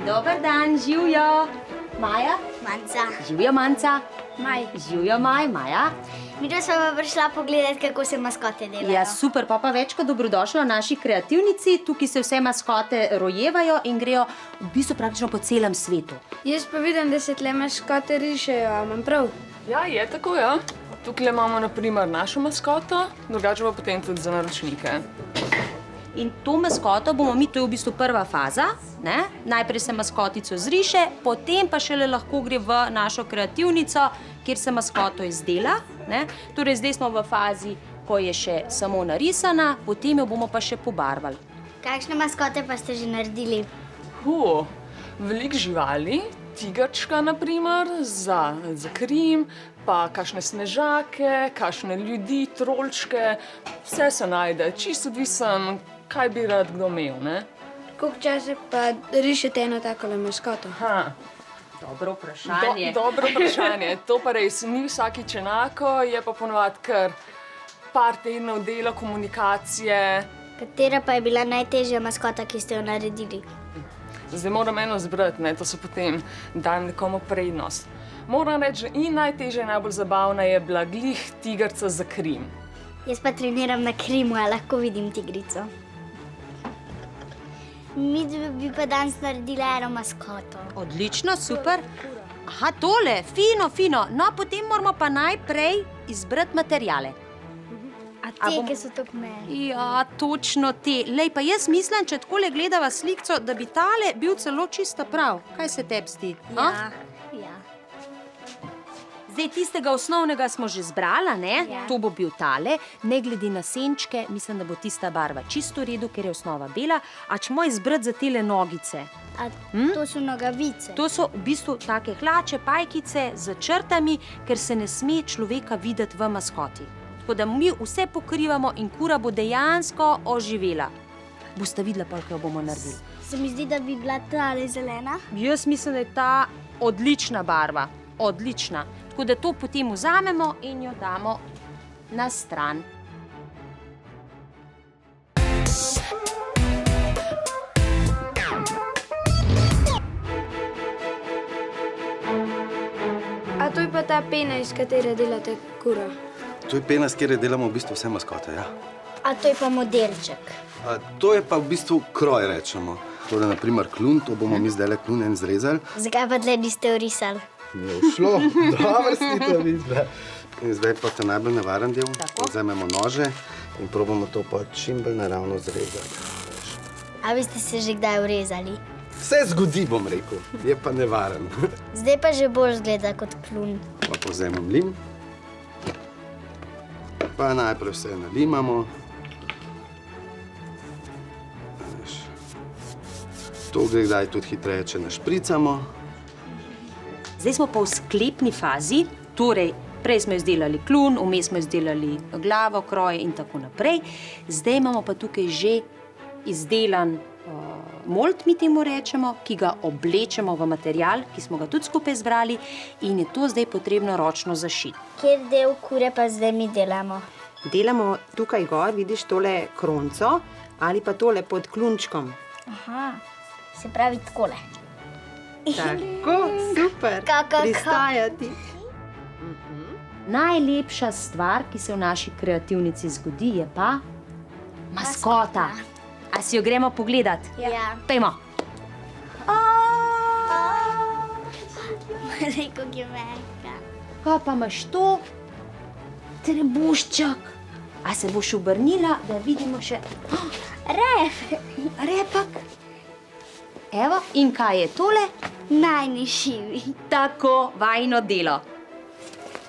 Dober dan, živjo. Maja? Manca. Živjo, Manca. Maj. Živjo, Maja. Midva sva pa prišla pogledat, kako se maskote delajo. Ja, super, pa več kot dobrodošla v naši kreativnici. Tukaj se vse maskote rojevajo in grejo v bistvu praktično po celem svetu. Jaz pa vidim, da se tle maskote rišejo, a imam prav? Ja, je tako, ja. Tukaj imamo na primer našo maskoto, drugače pa potem tudi za naročnike. In to maskoto bomo mi, to je v bistvu prva faza, ne? Najprej se maskotico zriše, potem pa šele lahko gre v našo kreativnico, kjer se maskoto izdela, ne? Torej, zdaj smo v fazi, ko je še samo narisana, potem jo bomo pa še pobarvali. Kakšne maskote pa ste že naredili? Veliko živali, tigrčka na primer, za Krim, pa kakšne snežake, kakšne ljudi, trolčke, vse se najde, čisto odvisen, kaj bi rad kdo imel, ne? Koliko časa pa rišete eno takole maskoto? Dobro vprašanje. Dobro vprašanje, to pa res ni vsakič enako, je pa ponovadi kar par tednov dela, komunikacije. Katera pa je bila najtežja maskota, ki ste jo naredili? Zdaj moram eno zbrati, ne, to se potem dajem nekomu prednost. Moram reči, že najtežja in najbolj zabavna je bila glih tigrca za Krim. Jaz pa treniram na Krimu, a lahko vidim tigrico. Mi bi pa danes naredila eno maskoto. Odlično, super. Aha, tole, fino. No, potem moramo pa najprej izbrati materijale. A te, ki so tako meni? Ja, točno te. Lej, pa jaz mislim, če takole gledava slikco, da bi tale bil celo čisto prav. Kaj se tebi zdi? Ja. Zdaj, tistega osnovnega smo že zbrala, ne? Ja. To bo bil tale. Ne glede na senčke, mislim, da bo tista barva čisto v redu, ker je osnova bela. A če moj izbrati za tele nogice? A to so nogavice? To so v bistvu take hlače, pajkice z črtami, ker se ne sme človeka videti v maskoti. Tako da mi vse pokrivamo in kura bo dejansko oživela. Boste videla, pa, kaj jo bomo naredili. Se mi zdi, da bi bila tale zelena. Jaz mislim, da je ta odlična barva. Odlična. Tako da to potem vzamemo in jo damo na stran. A to je pa ta pena, iz katere delate kuro? To je pena, s katero delamo v bistvu vse maskote, ja. A to je pa modelček. To je pa v bistvu kroj, rečemo. Tole, na primer, klun, to bomo mi zdajle klun zrezali. Zakaj pa tle niste orisali? Mi je ušlo, dobro si to videla. In zdaj pa ta najbolj nevaren del. Vzamemo nože in probamo to pa čim bolj naravno zrezati. A vi ste se že kdaj urezali? Vse zgodi, bom rekel, je pa nevaren. Zdaj pa že bolj zgleda kot klun. Pa povzemem lim. Pa najprej vse nalimamo. To gre kdaj tudi hitreje, če našpricamo. Zdaj smo pa v sklepni fazi, torej prej smo izdelali klun, vmes smo izdelali glavo, kroje in tako naprej. Zdaj imamo pa tukaj že izdelan mold, mi temu rečemo, ki ga oblečemo v material, ki smo ga tudi skupaj zbrali in je to zdaj potrebno ročno zašiti. Kjer del kure pa zdaj mi delamo? Delamo tukaj gor, vidiš tole kronco ali pa tole pod klunčkom. Aha, se pravi takole. Tako, super, pristajati. Najlepša stvar, ki se v naši kreativnici zgodi, je pa maskota. A si jo gremo pogledat? Ja. Pejmo. Rekel je mehka. Kaj pa imaš to? Trebušček. A se boš obrnila, da vidimo še Ref. repak? Evo, in kaj je tole? Najni šivi. Tako, vajino delo.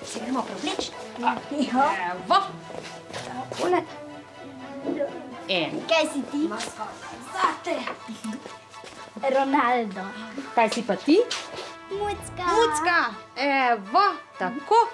Se gremo prevleči? Evo. Takole. Kaj si ti? Zate. Ronaldo. Kaj si pa ti? Mucka. Mucka. Evo, tako.